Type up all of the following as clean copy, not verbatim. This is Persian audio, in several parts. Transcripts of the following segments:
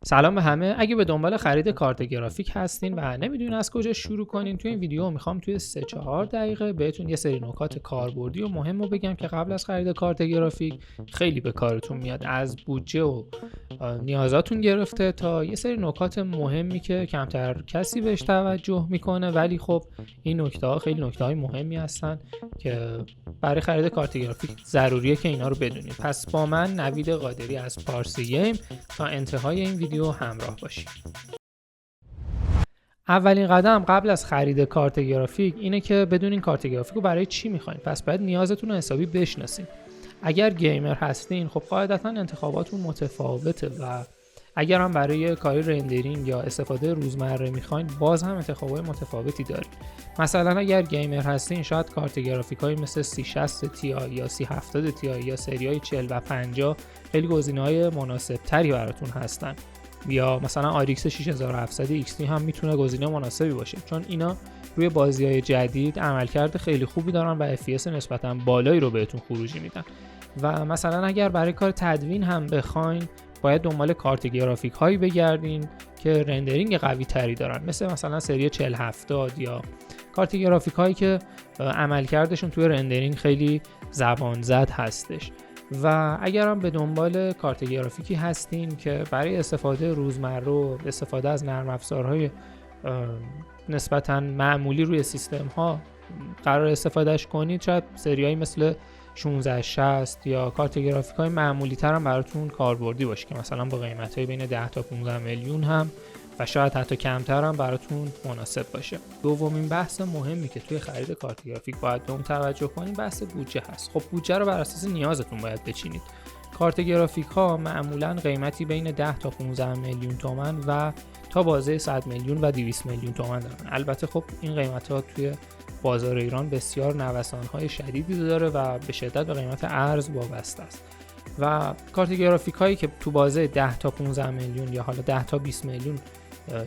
سلام به همه. اگه به دنبال خرید کارت گرافیک هستین و نمیدونین از کجا شروع کنین، توی این ویدیو میخوام توی 3-4 دقیقه بهتون یه سری نکات کاربردی و مهم رو بگم که قبل از خرید کارت گرافیک خیلی به کارتون میاد، از بودجه و نیازاتون گرفته تا یه سری نکات مهمی که کمتر کسی بهش توجه میکنه، ولی خب این نکته‌ها خیلی نکته‌های مهمی هستن که برای خرید کارت گرافیک ضروریه که اینا رو بدونید. پس با من نوید قادری از پارسی گیم تا انتهای این ویدیو همراه باشید. اولین قدم قبل از خرید کارت گرافیک اینه که بدونین کارت گرافیک رو برای چی میخواین. پس باید نیازتون رو حسابی بشناسین. اگر گیمر هستین خب قاعدتا انتخاباتون متفاوته و اگر هم برای کاری رندرینگ یا استفاده روزمره میخواین باز هم انتخابات متفاوتی دارید. مثلا اگر گیمر هستین شاید کارت گرافیک های مثل 3060 Ti یا 3070 Ti یا سریای 40 و 50 خیلی گزینه‌های مناسب تری براتون هستن، یا مثلا RX 6700 XT هم میتونه گزینه مناسبی باشه، چون اینا روی بازی‌های جدید عملکرد خیلی خوبی دارن و FPS نسبتاً بالایی رو بهتون خروجی میدن. و مثلا اگر برای کار تدوین هم بخواین باید دنبال کارت گرافیک هایی بگردین که رندرینگ قوی تری دارن، مثلا سری 4070 یا کارت گرافیک هایی که عملکردشون توی رندرینگ خیلی زبان زد هستش. و اگر هم به دنبال کارت گرافیکی هستین که برای استفاده روزمره و استفاده از نرم افزارهای نسبتاً معمولی روی سیستم ها قرار استفادهش کنید، شاید سریایی مثل 1660 یا کارت گرافیک های معمولی تر هم براتون کاربردی باشه که مثلا با قیمت های بین 10 تا 15 میلیون هم و شاید حتی کمتر هم براتون مناسب باشه. دومین بحث مهمی که توی خرید کارت گرافیک باید بهش توجه کنید بحث بودجه هست. خب بودجه رو بر اساس نیازتون باید بچینید. کارت گرافیک ها معمولا قیمتی بین 10 تا 15 میلیون تومان و تا بازه 100 میلیون و 200 میلیون تومان دارن. البته خب این قیمت ها توی بازار ایران بسیار نوسان‌های شدیدی داره و به شدت به قیمت ارز وابسته است. و کارت گرافیک هایی که تو بازه 10 تا 15 میلیون یا حالا 10 تا 20 میلیون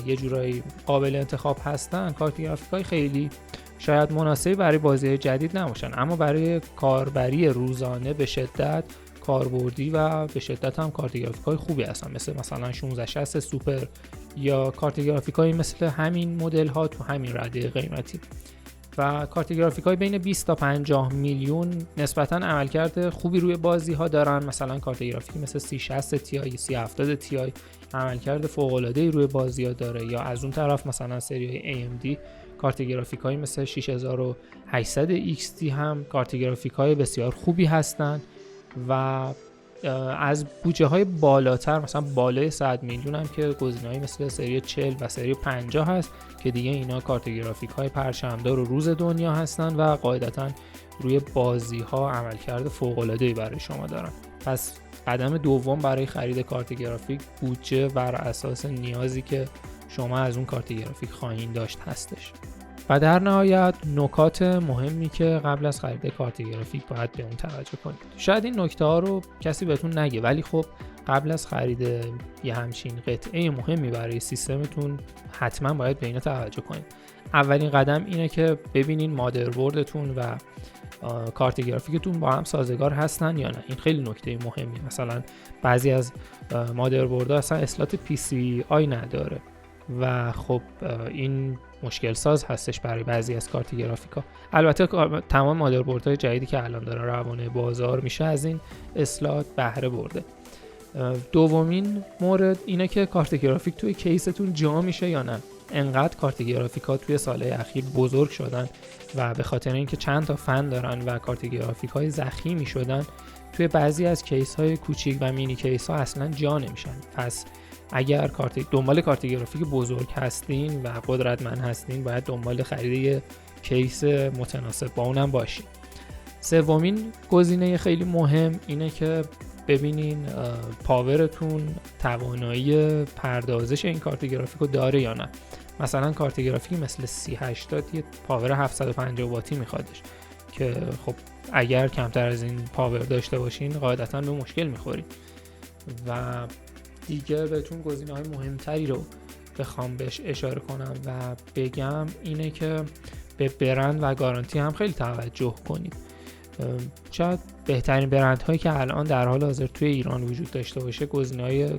یه جورایی قابل انتخاب هستن، کارت گرافیک های خیلی شاید مناسبی برای بازی جدید نباشن، اما برای کاربری روزانه به شدت کاربردی و به شدت هم کارت گرافیک های خوبی هستن، مثلا 1660 سوپر یا کارت گرافیک های مثل همین مدل ها تو همین رده قیمتی. و کارت گرافیک های بین 20 تا 50 میلیون نسبتاً عملکرد خوبی روی بازی ها دارن، مثلا کارت گرافیکی مثل 3060 Ti 3070 Ti عملکرد فوق العاده ای روی بازی ها داره، یا از اون طرف مثلا سری AMD کارت گرافیک های مثل 6800 XT هم کارت گرافیک های بسیار خوبی هستن. و از بودجه های بالاتر مثلا بالای 100 میلیون هم که گزینه‌های مثل سری 40 و سری 50 هست که دیگه اینا کارت گرافیک های پرچمدار و روز دنیا هستن و قاعدتاً روی بازی ها عملکرد فوق العاده‌ای برای شما دارن. پس قدم دوم برای خرید کارت گرافیک بودجه بر اساس نیازی که شما از اون کارت گرافیک خواهید داشت هستش. و در نهایت نکات مهمی که قبل از خرید کارت گرافیک باید به اون توجه کنید. شاید این نکته ها رو کسی بهتون نگه، ولی خب قبل از خرید یه همچین قطعه مهمی برای سیستمتون حتما باید به اینا توجه کنید. اولین قدم اینه که ببینین مادربردتون و کارت گرافیکتون با هم سازگار هستن یا نه. این خیلی نکته مهمی. مثلا بعضی از مادربردها اصلا اسلات PCI نداره و خب این مشکل ساز هستش برای بعضی از کارت گرافیکا. البته تمام مادربردهای جدیدی که الان داره روانه بازار میشه از این اسلات بهره برده. دومین مورد اینه که کارت گرافیک توی کیستون جا میشه یا نه. انقدر کارت گرافیکا توی سالهای اخیر بزرگ شدن و به خاطر اینکه چند تا فن دارن و کارت گرافیک‌های ضخیمی شدن، توی بعضی از کیس‌های کوچیک و مینی کیس‌ها اصلا جا نمیشن. پس اگر دنبال کارت گرافیک بزرگ هستین و قدرتمند هستین باید دنبال خرید کیس متناسب با اونم باشین. سومین گزینه خیلی مهم اینه که ببینین پاورتون توانایی پردازش این کارت گرافیک رو داره یا نه. مثلا کارت گرافیک مثل 3080 یه پاور 750 واتی میخوادش که خب اگر کمتر از این پاور داشته باشین قاعدتاً به مشکل میخورین. و دیگه بهتون گزینه‌های مهمتری رو بخوام بهش اشاره کنم و بگم اینه که به برند و گارانتی هم خیلی توجه کنید. شاید بهترین برندهایی که الان در حال حاضر توی ایران وجود داشته باشه گزینه‌های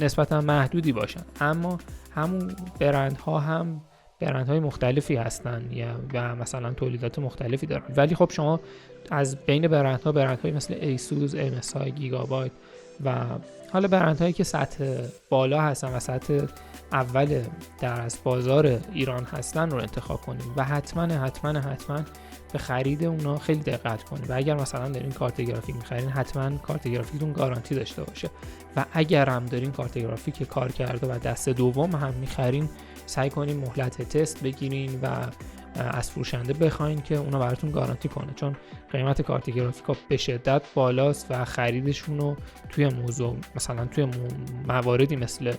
نسبتا محدودی باشن، اما همون برندها هم برندهای مختلفی هستن و مثلا تولیدات مختلفی دارن. ولی خب شما از بین برندهای مثل ایسوس، MSI، گیگابایت و حالا برندهایی که سطح بالا هستن و سطح اول در از بازار ایران هستن رو انتخاب کنید و حتما به خرید اونا خیلی دقت کنید. و اگر مثلا دارین کارت گرافیک می‌خرین، حتما کارت گرافیکتون گارانتی داشته باشه. و اگر هم دارین کارت گرافیک کار کرده و دست دوم هم می‌خرین، سعی کنین مهلت تست بگیرین و از فروشنده بخواین که اونا براتون گارانتی کنه، چون قیمت کارت گرافیکا به شدت بالاست و خریدشون رو توی مثلا توی مواردی مثل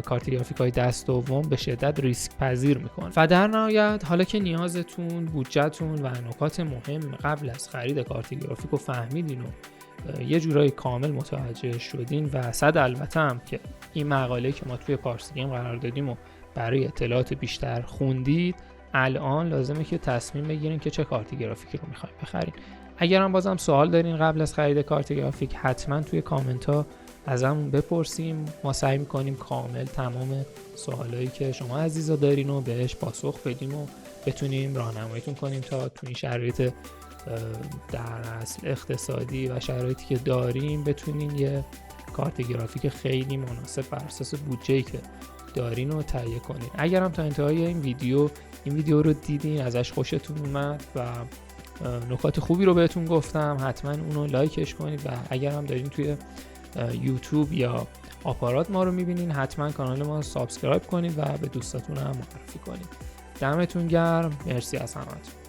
کارت گرافیک‌های دست دوم به شدت ریسک پذیر میکنه. و در نهایت حالا که نیازتون، بودجهتون و نکات مهم قبل از خرید کارت گرافیک رو فهمیدین و یه جورایی کامل متوجه شدین و صد البته هم که این مقاله که ما توی پارسی گیم قرار دادیم و برای اطلاعات بیشتر خوندید، الان لازمه که تصمیم بگیرین که چه کارت گرافیکی رو میخواین بخرین. اگر هم بازم سوال دارین قبل از خرید کارت گرافیک، حتما توی کامنت ها ازمون بپرسیم. ما سعی میکنیم کامل تمام سوالایی که شما عزیزا دارین رو بهش پاسخ بدیم و بتونیم راهنماییتون کنیم تا تو این شرایط در اصل اقتصادی و شرایطی که داریم بتونین یه کارت گرافیک خیلی مناسب بر اساس بودجه‌ای که دارین رو تهیه کنین. اگر هم تا انتهای این ویدیو رو دیدین، ازش خوشتون اومد و نکات خوبی رو بهتون گفتم، حتما اونو لایکش کنید و اگر هم دارین توی یوتیوب یا آپارات ما رو میبینین، حتما کانال ما رو سابسکرایب کنید و به دوستاتون هم معرفی کنید. دمتون گرم، مرسی از همتون.